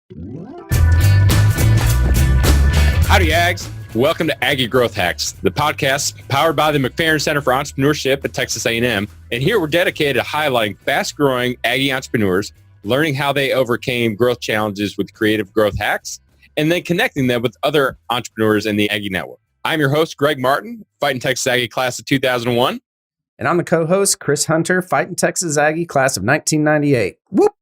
Howdy Ags. Welcome to Aggie Growth Hacks, the podcast powered by the McFerrin Center for Entrepreneurship at Texas A&M. And here we're dedicated to highlighting fast-growing Aggie entrepreneurs, learning how they overcame growth challenges with creative growth hacks, and then connecting them with other entrepreneurs in the Aggie Network. I'm your host, Greg Martin, Fighting Texas Aggie class of 2001. And I'm the co-host, Chris Hunter, Fighting Texas Aggie class of 1998. Whoop!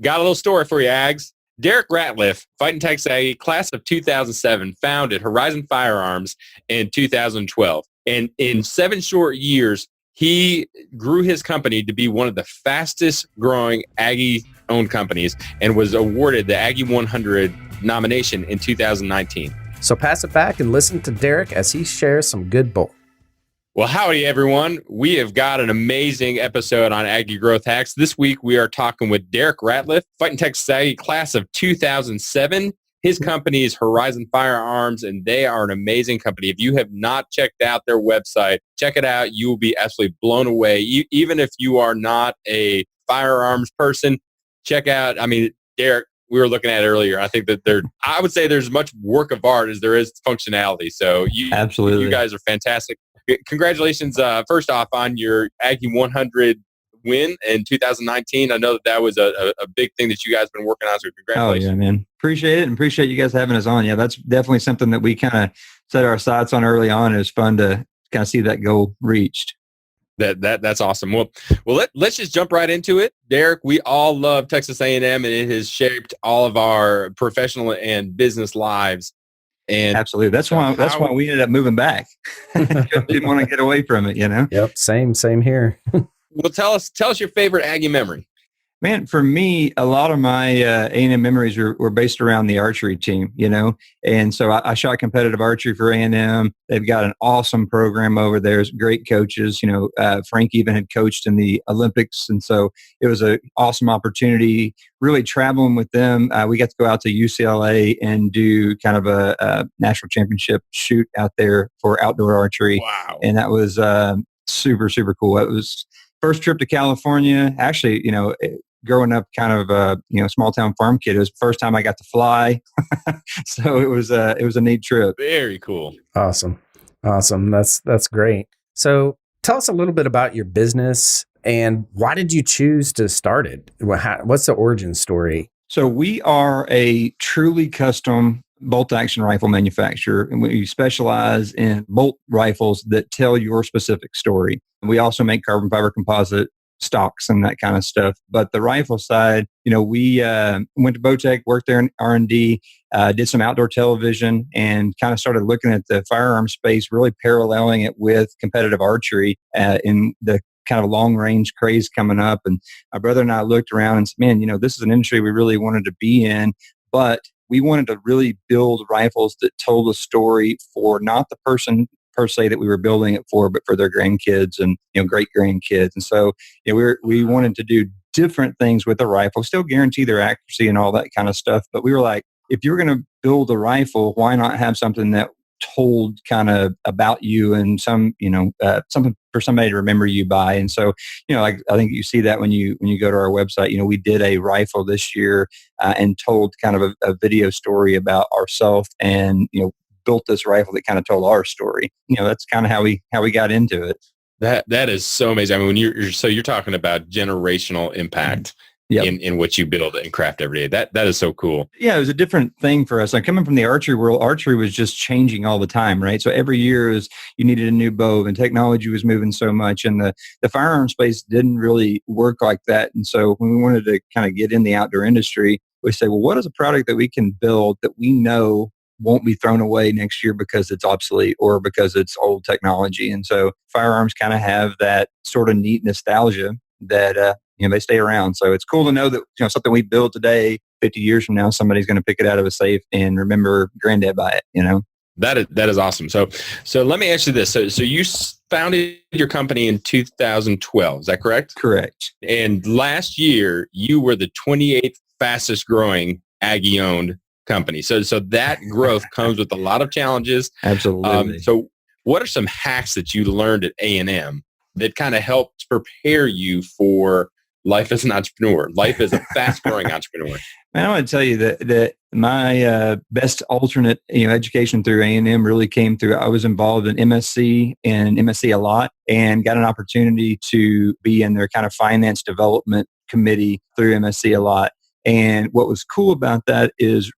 Got a little story for you, Ags. Derrick Ratliff, Fighting Texas Aggie, class of 2007, founded Horizon Firearms in 2012. And in 7 short years, he grew his company to be one of the fastest growing Aggie-owned companies and was awarded the Aggie 100 nomination in 2019. So pass it back and listen to Derrick as he shares some good bull. Well, howdy, everyone. We have got an amazing episode on Aggie Growth Hacks. This week, we are talking with Derrick Ratliff, Fighting Texas Aggie, class of 2007. His company is Horizon Firearms, and they are an amazing company. If you have not checked out their website, check it out. You will be absolutely blown away. Even if you are not a firearms person, check out, Derrick, we were looking at it earlier. I think that I would say there's as much work of art as there is functionality. So Absolutely. You guys are fantastic. Congratulations, first off, on your Aggie 100 win in 2019. I know that was a big thing that you guys have been working on, so congratulations. Oh, yeah, man. Appreciate it, and appreciate you guys having us on. Yeah, that's definitely something that we kind of set our sights on early on. It was fun to kind of see that goal reached. That's awesome. Well, let's just jump right into it. Derrick, we all love Texas A&M, and it has shaped all of our professional and business lives. And absolutely, that's why we ended up moving back. Didn't want to get away from it, you know. Yep, same here. Well, tell us your favorite Aggie memory. Man, for me, a lot of my A&M memories were based around the archery team, you know. And so I shot competitive archery for A&M. They've got an awesome program over there. There's great coaches. You know, Frank even had coached in the Olympics. And so it was an awesome opportunity, really traveling with them. We got to go out to UCLA and do kind of a national championship shoot out there for outdoor archery. Wow. And that was super, super cool. It was first trip to California. Actually, you know, growing up kind of a small town farm kid, it was the first time I got to fly. So it was a neat trip. Very cool. Awesome. That's great. So tell us a little bit about your business and why did you choose to start it? What's the origin story? So we are a truly custom bolt action rifle manufacturer, and we specialize in bolt rifles that tell your specific story. We also make carbon fiber composite stocks and that kind of stuff. But the rifle side, you know, we went to Botech, worked there in R&D, did some outdoor television, and kind of started looking at the firearm space, really paralleling it with competitive archery in the kind of long range craze coming up. And my brother and I looked around and said, man, you know, this is an industry we really wanted to be in, but we wanted to really build rifles that told a story for not the person per se that we were building it for, but for their grandkids and, you know, great grandkids. And so, you know, we wanted to do different things with the rifle, still guarantee their accuracy and all that kind of stuff. But we were like, if you're going to build a rifle, why not have something that told kind of about you and some, you know, something for somebody to remember you by. And so, you know, like, I think you see that when you go to our website. You know, we did a rifle this year and told kind of a video story about ourselves, and, you know, built this rifle that kind of told our story. You know, that's kind of how we got into it. That is so amazing. I mean, when you're talking about generational impact. Yep. In what you build and craft every day. That is so cool. Yeah, it was a different thing for us. Like, coming from the archery world, archery was just changing all the time, right? So every year you needed a new bow, and technology was moving so much, and the firearm space didn't really work like that. And so when we wanted to kind of get in the outdoor industry, we say, well, what is a product that we can build that we know won't be thrown away next year because it's obsolete or because it's old technology? And so firearms kind of have that sort of neat nostalgia that you know, they stay around. So it's cool to know that, you know, something we build today, 50 years from now, somebody's going to pick it out of a safe and remember granddad by it, you know? That is awesome. So let me ask you this. So you founded your company in 2012. Is that correct? Correct. And last year you were the 28th fastest growing Aggie owned company. So that growth comes with a lot of challenges. Absolutely. So what are some hacks that you learned at A&M that kind of helped prepare you for life as an entrepreneur, life as a fast growing entrepreneur? Man, I want to tell you that my best alternate, education through A&M really came through. I was involved in MSc a lot, and got an opportunity to be in their kind of finance development committee through MSc a lot. And what was cool about that is,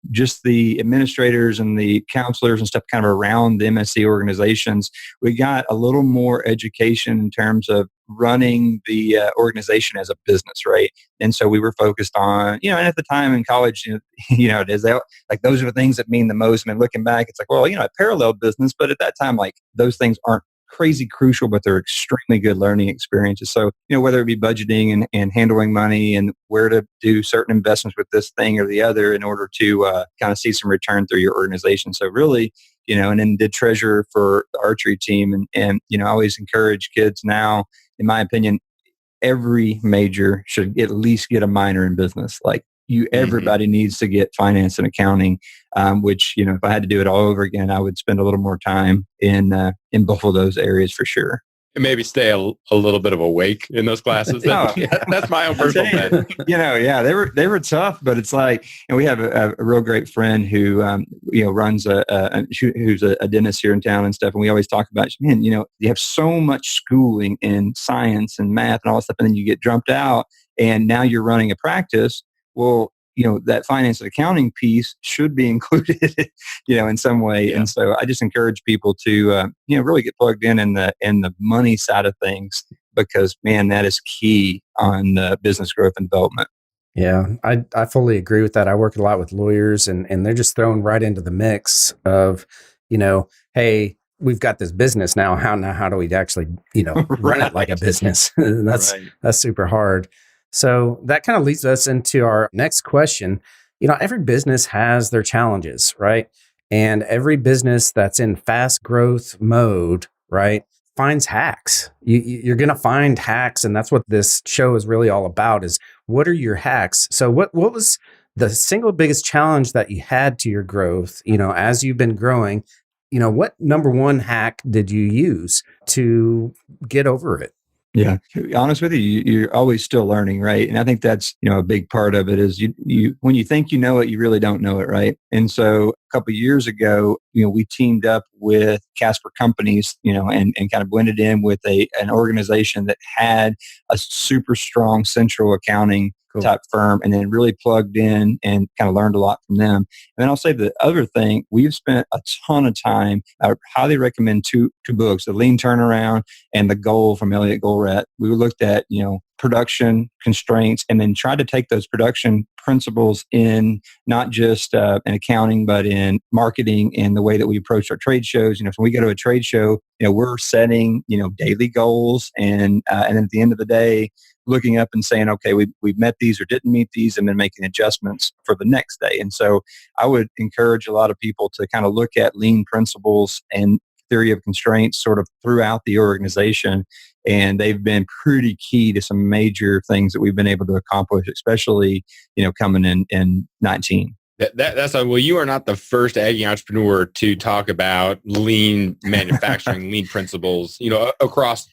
just the administrators and the counselors and stuff kind of around the MSc organizations, we got a little more education in terms of running the organization as a business, right? And so we were focused on, and at the time in college, it is like those are the things that mean the most. I mean, looking back, it's like, well, a parallel business, but at that time, like those things aren't crazy crucial, but they're extremely good learning experiences. So, whether it be budgeting and handling money and where to do certain investments with this thing or the other in order to kind of see some return through your organization. So really, and then did treasurer for the archery team. And I always encourage kids now, in my opinion, every major should at least get a minor in business. Like everybody needs to get finance and accounting, which, if I had to do it all over again, I would spend a little more time in both of those areas for sure. And maybe stay a little bit of awake in those classes. That's my own personal bet. They were tough, but it's like, and we have a real great friend who, runs who's a dentist here in town and stuff. And we always talk about, man, you have so much schooling in science and math and all that stuff, and then you get jumped out, and now you're running a practice. Well, that finance and accounting piece should be included, in some way. Yeah. And so I just encourage people to, really get plugged in the money side of things, because, man, that is key on business growth and development. Yeah, I fully agree with that. I work a lot with lawyers, and they're just thrown right into the mix of, hey, we've got this business now. How do we actually, run it like a business? That's super hard. So that kind of leads us into our next question. Every business has their challenges, right? And every business that's in fast growth mode, right, finds hacks. You're going to find hacks. And that's what this show is really all about, is what are your hacks? So what was the single biggest challenge that you had to your growth, as you've been growing? What number one hack did you use to get over it? Yeah. To be honest with you, you're always still learning, right? And I think that's, a big part of it is you when you think you know it, you really don't know it, right? And so a couple of years ago, we teamed up with Casper Companies, and kind of blended in with an organization that had a super strong central accounting type firm, and then really plugged in and kind of learned a lot from them. And then I'll say the other thing, we've spent a ton of time. I highly recommend two books, The Lean Turnaround and The Goal from Goldratt. We looked at, production constraints, and then tried to take those production principles in not just in accounting, but in marketing and the way that we approach our trade shows. When we go to a trade show, we're setting, daily goals, and then at the end of the day, looking up and saying, okay, we've met these or didn't meet these, and then making adjustments for the next day. And so I would encourage a lot of people to kind of look at lean principles and theory of constraints sort of throughout the organization. And they've been pretty key to some major things that we've been able to accomplish, especially, coming in 19. That's well, you are not the first Aggie entrepreneur to talk about lean manufacturing, lean principles, across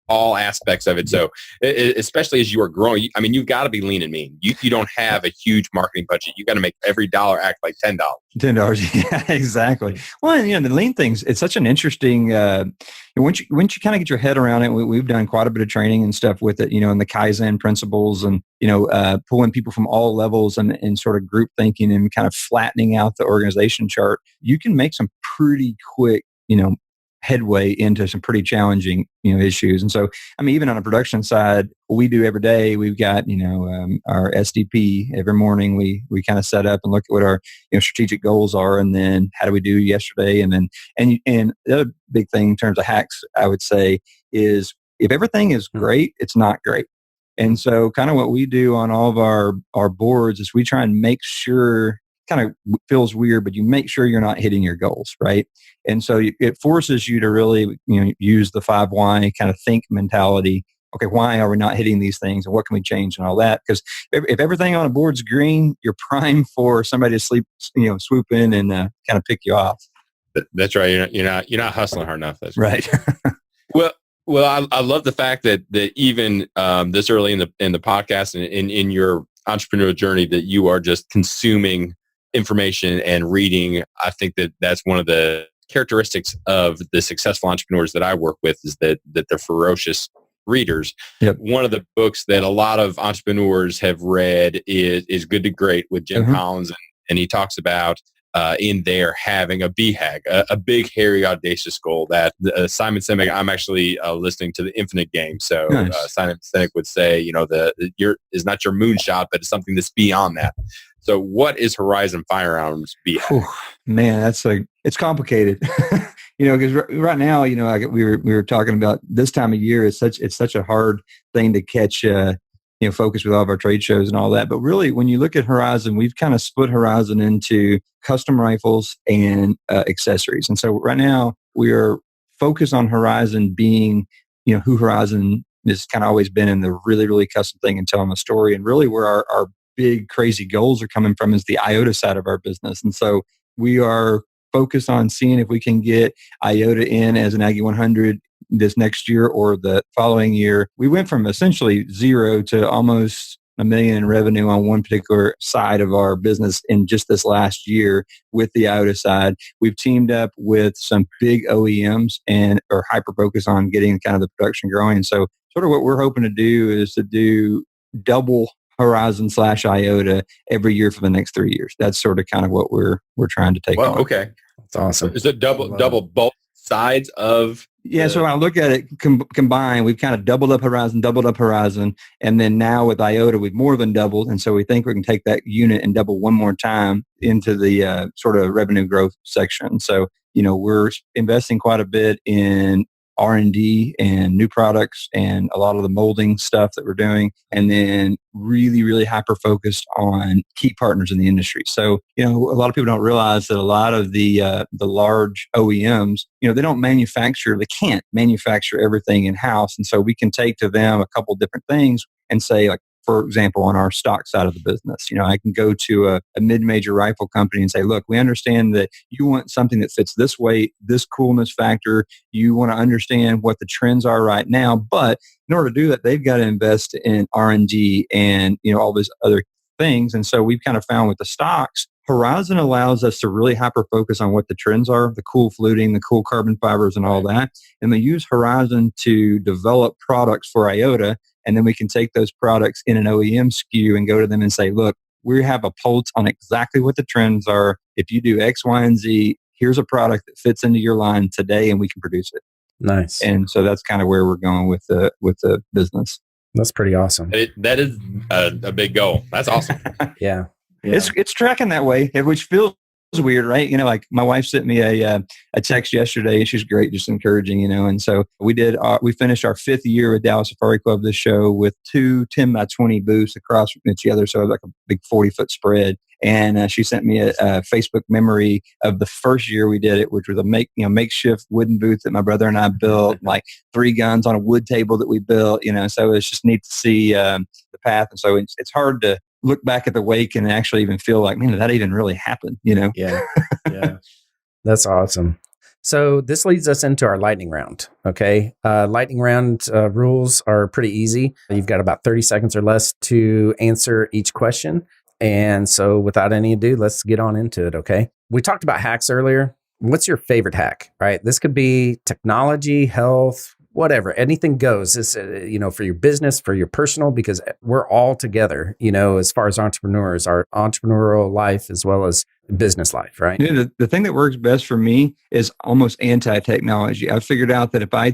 all aspects of it. So especially as you are growing, you've got to be lean and mean. You don't have a huge marketing budget. You got to make every dollar act like $10. Yeah, exactly. Well, the lean things, it's such an interesting, once you kind of get your head around it, we've done quite a bit of training and stuff with it, and the Kaizen principles, and, pulling people from all levels and sort of group thinking and kind of flattening out the organization chart. You can make some pretty quick, headway into some pretty challenging, issues. And so, even on a production side, we do every day, we've got, our SDP every morning. We kind of set up and look at what our, strategic goals are, and then how do we do yesterday? And then, and the other big thing in terms of hacks, I would say, is if everything is great, it's not great. And so kind of what we do on all of our boards is we try and make sure, kind of feels weird, but you make sure you're not hitting your goals, right? And so it forces you to really, use the 5 why kind of think mentality. Okay, why are we not hitting these things, and what can we change, and all that? Because if everything on a board's green, you're primed for somebody to swoop in and kind of pick you off. That's right. You're not hustling hard enough. That's right. Well, Well, I love the fact that even this early in the podcast and in your entrepreneurial journey that you are just consuming information and reading. I think that that's one of the characteristics of the successful entrepreneurs that I work with is that they're ferocious readers. Yep. One of the books that a lot of entrepreneurs have read is Good to Great with Jim Collins, and he talks about in there having a BHAG, a big, hairy, audacious goal that Simon Sinek, I'm actually listening to the Infinite Game. So nice. Simon Sinek would say, is not your moonshot, but it's something that's beyond that. So what is Horizon Firearms BHAG? Man, it's complicated. Because right now, like we were talking about this time of year, it's such a hard thing to catch, focus with all of our trade shows and all that. But really, when you look at Horizon, we've kind of split Horizon into custom rifles and accessories. And so right now we are focused on Horizon being, who Horizon has kind of always been in the really, really custom thing and telling a story. And really where our big, crazy goals are coming from is the IOTA side of our business. And so we are focused on seeing if we can get IOTA in as an Aggie 100 this next year or the following year. We went from essentially zero to almost $1 million in revenue on one particular side of our business in just this last year with the IOTA side. We've teamed up with some big OEMs and are hyper focused on getting kind of the production growing. So sort of what we're hoping to do is to do double Horizon / IOTA every year for the next 3 years. That's sort of kind of what we're trying to take on. Okay. That's awesome. Is it double both sides of? So when I look at it combined, we've kind of doubled up Horizon, and then now with IOTA, we've more than doubled. And so we think we can take that unit and double one more time into the sort of revenue growth section. So, we're investing quite a bit in R&D and new products and a lot of the molding stuff that we're doing, and then really, really hyper focused on key partners in the industry. So, a lot of people don't realize that a lot of the large OEMs, they can't manufacture everything in house. And so we can take to them a couple different things and say, like, for example, on our stock side of the business, I can go to a mid-major rifle company and say, look, we understand that you want something that fits this weight, this coolness factor. You want to understand what the trends are right now. But in order to do that, they've got to invest in R&D and, all these other things. And so we've kind of found with the stocks, Horizon allows us to really hyper focus on what the trends are, the cool fluting, the cool carbon fibers and all that. And they use Horizon to develop products for IOTA. And then we can take those products in an OEM SKU and go to them and say, look, we have a pulse on exactly what the trends are. If you do X, Y, and Z, here's a product that fits into your line today and we can produce it. Nice. And so that's kind of where we're going with the business. That's pretty awesome. That is a big goal. That's awesome. Yeah. It's tracking that way, which feels weird, right? Like my wife sent me a text yesterday. She's great, just encouraging, and so we finished our 5th year with Dallas Safari Club this show with 2 10 by 20 booths across from each other, so like a big 40-foot spread. And she sent me a Facebook memory of the first year we did it, which was a makeshift wooden booth that my brother and I built, like 3 guns on a wood table that we built, so it's just neat to see the path. And so it's hard to look back at the wake and actually even feel like, man, did that even really happen? Yeah. Yeah. That's awesome. So this leads us into our lightning round. Okay. Lightning round rules are pretty easy. You've got about 30 seconds or less to answer each question. And so without any ado, let's get on into it. Okay. We talked about hacks earlier. What's your favorite hack, right? This could be technology, health, whatever, anything goes. It's, for your business, for your personal, because we're all together, as far as entrepreneurs, our entrepreneurial life as well as business life, right? The thing that works best for me is almost anti-technology. I've figured out that if I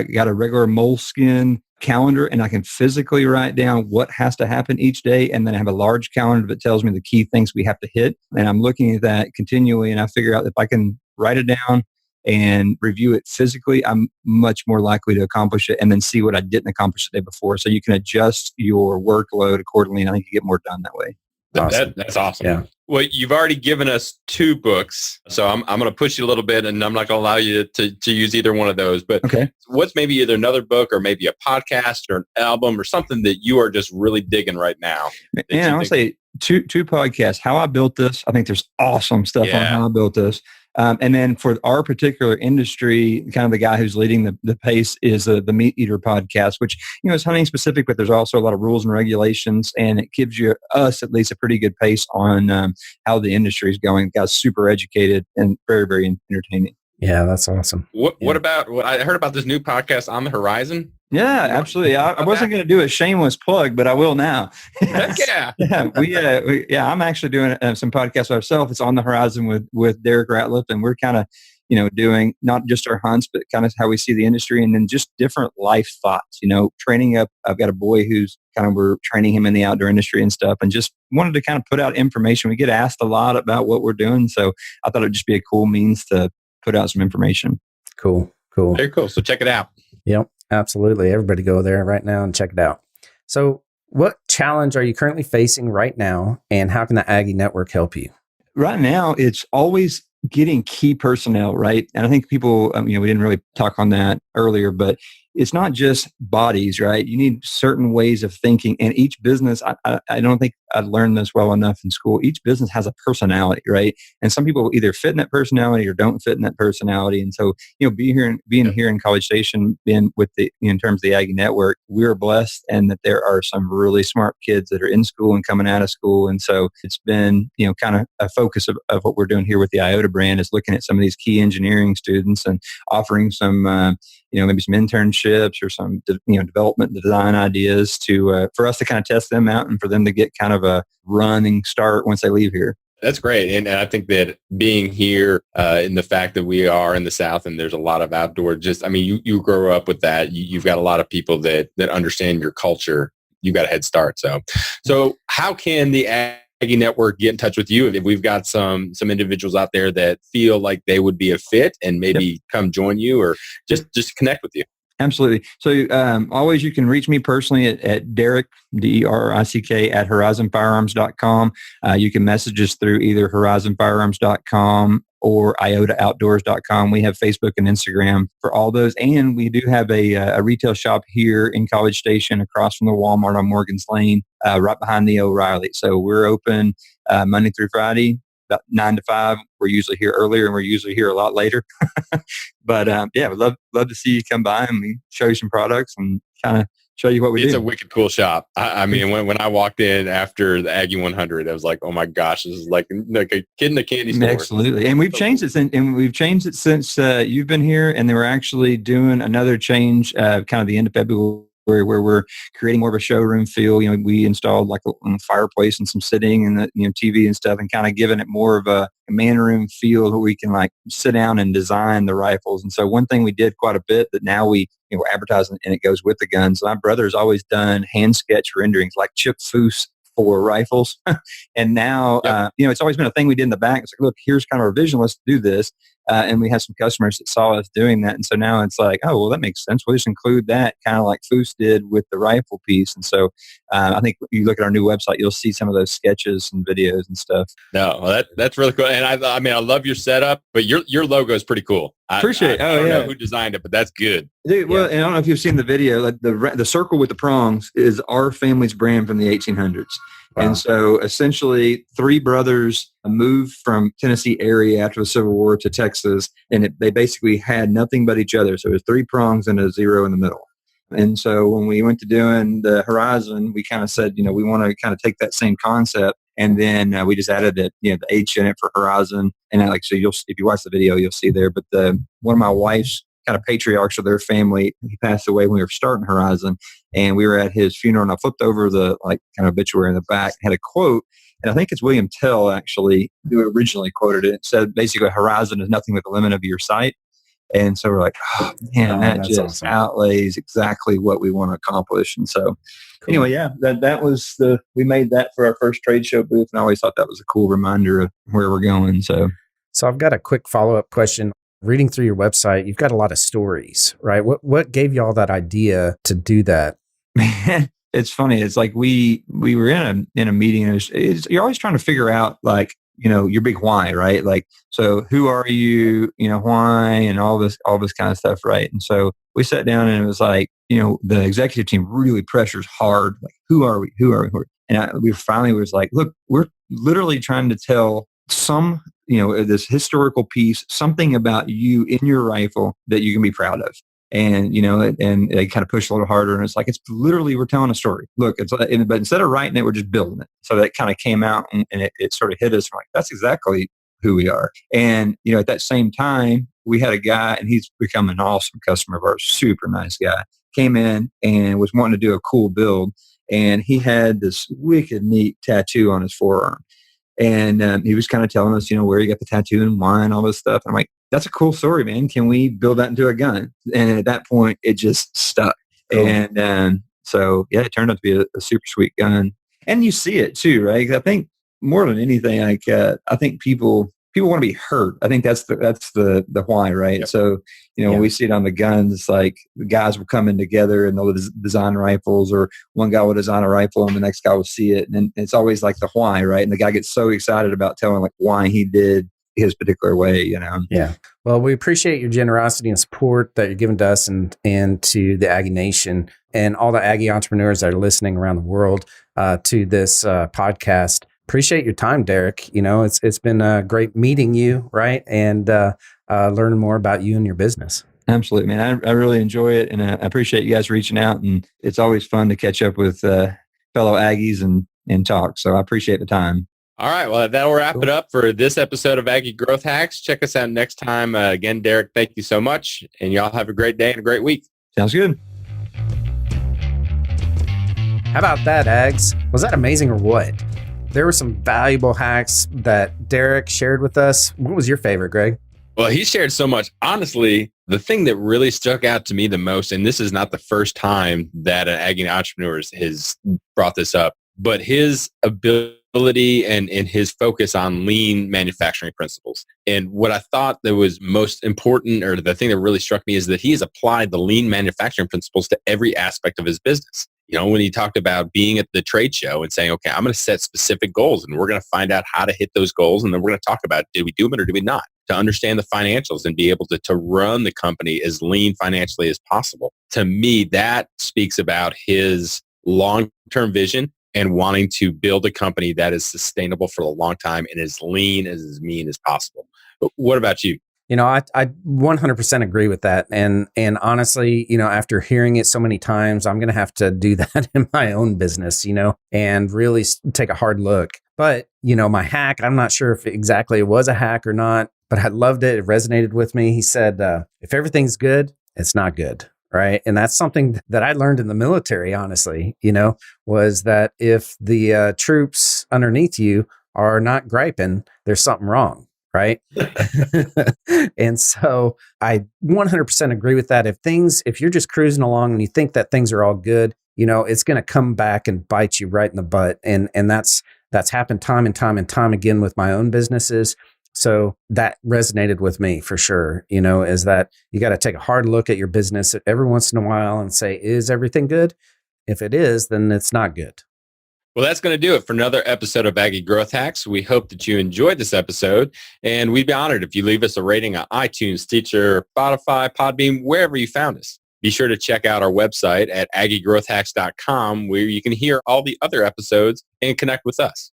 got a regular moleskin calendar and I can physically write down what has to happen each day, and then I have a large calendar that tells me the key things we have to hit, and I'm looking at that continually, and I figure out if I can write it down and review it physically, I'm much more likely to accomplish it and then see what I didn't accomplish the day before. So you can adjust your workload accordingly, and I think you get more done that way. Awesome. That's awesome. Yeah. Well, you've already given us 2 books, so I'm going to push you a little bit, and I'm not going to allow you to use either one of those. But okay, what's maybe either another book or maybe a podcast or an album or something that you are just really digging right now? And I would say two podcasts. How I Built This. I think there's awesome stuff on how I built this. And then for our particular industry, kind of the guy who's leading the pace is the MeatEater podcast, which, is hunting specific, but there's also a lot of rules and regulations, and it gives us at least a pretty good pace on how the industry is going. The guy's super educated and very, very entertaining. Yeah, that's awesome. What about what I heard about this new podcast on the Horizon? Yeah, absolutely. I wasn't going to do a shameless plug, but I will now. Heck yeah. I'm actually doing some podcasts ourselves. It's on the Horizon with Derrick Ratliff, and we're kind of, doing not just our hunts, but kind of how we see the industry, and then just different life thoughts, training up. I've got a boy who's we're training him in the outdoor industry and stuff, and just wanted to kind of put out information. We get asked a lot about what we're doing. So I thought it'd just be a cool means to put out some information. Cool. Very cool. So check it out. Yep, absolutely. Everybody go there right now and check it out. So what challenge are you currently facing right now, and how can the Aggie Network help you? Right now, it's always getting key personnel, right? And I think people, we didn't really talk on that earlier, but it's not just bodies, right? You need certain ways of thinking. And each business, I don't think I learned this well enough in school. Each business has a personality, right? And some people either fit in that personality or don't fit in that personality. And so, being here in College Station, being with in terms of the Aggie Network, we're blessed, and that there are some really smart kids that are in school and coming out of school. And so it's been, kind of a focus of what we're doing here with the IOTA brand, is looking at some of these key engineering students and offering some, maybe some internships or some, development design ideas for us to kind of test them out, and for them to get kind of a running start once they leave here. That's great. And I think that being here in the fact that we are in the South and there's a lot of outdoor, you grow up with that. You've got a lot of people that understand your culture. You've got a head start. So how can the Aggie Network get in touch with you if we've got some individuals out there that feel like they would be a fit and maybe come join you, or just connect with you? Absolutely. So always you can reach me personally at Derrick, Derick, at horizonfirearms.com. You can message us through either horizonfirearms.com or iotaoutdoors.com. We have Facebook and Instagram for all those. And we do have a retail shop here in College Station across from the Walmart on Morgan's Lane, right behind the O'Reilly. So we're open Monday through Friday, about 9 to 5. We're usually here earlier, and we're usually here a lot later. But we'd love to see you come by, and we show you some products and kind of show you what we do. It's a wicked cool shop. I mean, when I walked in after the Aggie 100, I was like, oh my gosh, this is like a kid in a candy store. Absolutely. And we've changed it since you've been here, and then we're actually doing another change kind of the end of February, where we're creating more of a showroom feel. We installed like a fireplace and some sitting and TV and stuff, and kind of giving it more of a man room feel where we can like sit down and design the rifles. And so one thing we did quite a bit that now we're advertising, and it goes with the guns. My brother's always done hand sketch renderings, like chip foose for rifles. And now, it's always been a thing we did in the back. It's like, look, here's kind of our vision. Let's do this. And we had some customers that saw us doing that. And so now it's like, oh, well, that makes sense. We'll just include that, kind of like Foose did with the rifle piece. And so I think if you look at our new website, you'll see some of those sketches and videos and stuff. No, well, that's really cool. And I mean, I love your setup, but your logo is pretty cool. Appreciate it. I don't know who designed it, but that's good. Dude, well, and I don't know if you've seen the video, like the circle with the prongs is our family's brand from the 1800s. Wow. And so essentially 3 brothers moved from Tennessee area after the Civil War to Texas, and they basically had nothing but each other. So it was 3 prongs and a 0 in the middle. And so when we went to doing the Horizon, we kind of said, we want to kind of take that same concept, and then we just added it, the H in it for Horizon. And so if you watch the video, you'll see there. But one of my wife's kind of patriarchs of their family, he passed away when we were starting Horizon, and we were at his funeral, and I flipped over the kind of obituary in the back, had a quote, and I think it's William Tell actually who originally quoted it. It said basically, Horizon is nothing but the limit of your sight. And so we're like, oh man, that just awesome. Outlays exactly what we want to accomplish. And so anyway, that was we made that for our first trade show booth, and I always thought that was a cool reminder of where we're going. So I've got a quick follow-up question. Reading through your website, you've got a lot of stories, right? What gave y'all that idea to do that? Man, it's funny. It's like we were in a meeting, and you're always trying to figure out your big why, right? Like, so who are you, why, and all this kind of stuff, right? And so we sat down, and it was like, the executive team really pressures hard, like, who are we? And we finally was like, look, we're literally trying to tell some, this historical piece, something about you in your rifle that you can be proud of. And, and they kind of push a little harder. And it's like, it's literally, we're telling a story. Look, but instead of writing it, we're just building it. So that kind of came out and it sort of hit us. We're like, that's exactly who we are. And, at that same time, we had a guy, and he's become an awesome customer of ours, super nice guy, came in and was wanting to do a cool build. And he had this wicked neat tattoo on his forearm. And he was kind of telling us, where he got the tattoo and why and all this stuff. I'm like, that's a cool story, man. Can we build that into a gun? And at that point, it just stuck. Cool. And so, yeah, it turned out to be a super sweet gun. And you see it too, right? 'Cause I think more than anything, like I think people want to be hurt. I think that's the why, right? Yep. So, when we see it on the guns, it's like the guys will come in together and they'll design rifles, or one guy will design a rifle and the next guy will see it. And it's always like the why, right? And the guy gets so excited about telling like why he did his particular way, Yeah. Well, we appreciate your generosity and support that you're giving to us and to the Aggie Nation and all the Aggie entrepreneurs that are listening around the world to this podcast. Appreciate your time, Derrick. It's been great meeting you, right? And learning more about you and your business. Absolutely, man. I really enjoy it, and I appreciate you guys reaching out. And it's always fun to catch up with fellow Aggies and talk. So I appreciate the time. All right. Well, that'll wrap it up for this episode of Aggie Growth Hacks. Check us out next time. Again, Derrick, thank you so much. And y'all have a great day and a great week. Sounds good. How about that, Ags? Was that amazing or what? There were some valuable hacks that Derrick shared with us. What was your favorite, Greg? Well, he shared so much. Honestly, the thing that really stuck out to me the most, and this is not the first time that an Aggie entrepreneur has brought this up, but his ability and his focus on lean manufacturing principles. And what I thought that was most important, or the thing that really struck me, is that he has applied the lean manufacturing principles to every aspect of his business. When he talked about being at the trade show and saying, okay, I'm going to set specific goals and we're going to find out how to hit those goals. And then we're going to talk about, did we do them or did we not? To understand the financials and be able to run the company as lean financially as possible. To me, that speaks about his long-term vision and wanting to build a company that is sustainable for a long time and as lean, as mean as possible. But what about you? I 100% agree with that. And honestly, after hearing it so many times, I'm going to have to do that in my own business, and really take a hard look. But, my hack, I'm not sure if exactly it was a hack or not, but I loved it. It resonated with me. He said, if everything's good, it's not good. Right. And that's something that I learned in the military, honestly, was that if the troops underneath you are not griping, there's something wrong. Right. And so I 100% agree with that. If you're just cruising along and you think that things are all good, it's going to come back and bite you right in the butt. And that's happened time and time again with my own businesses. So that resonated with me for sure, is that you got to take a hard look at your business every once in a while and say, is everything good? If it is, then it's not good. Well, that's going to do it for another episode of Aggie Growth Hacks. We hope that you enjoyed this episode, and we'd be honored if you leave us a rating on iTunes, Stitcher, Spotify, Podbean, wherever you found us. Be sure to check out our website at aggiegrowthhacks.com, where you can hear all the other episodes and connect with us.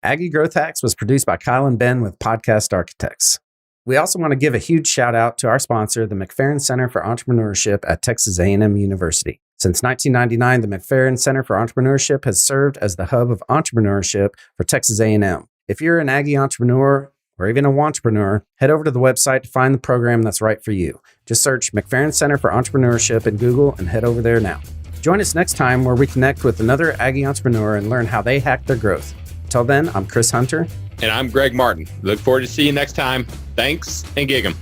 Aggie Growth Hacks was produced by Kyle and Ben with Podcast Architects. We also want to give a huge shout out to our sponsor, the McFerrin Center for Entrepreneurship at Texas A&M University. Since 1999, the McFerrin Center for Entrepreneurship has served as the hub of entrepreneurship for Texas A&M. If you're an Aggie entrepreneur or even a wantrepreneur, head over to the website to find the program that's right for you. Just search McFerrin Center for Entrepreneurship in Google and head over there now. Join us next time where we connect with another Aggie entrepreneur and learn how they hack their growth. Till then, I'm Chris Hunter. And I'm Greg Martin. Look forward to seeing you next time. Thanks, and gig 'em.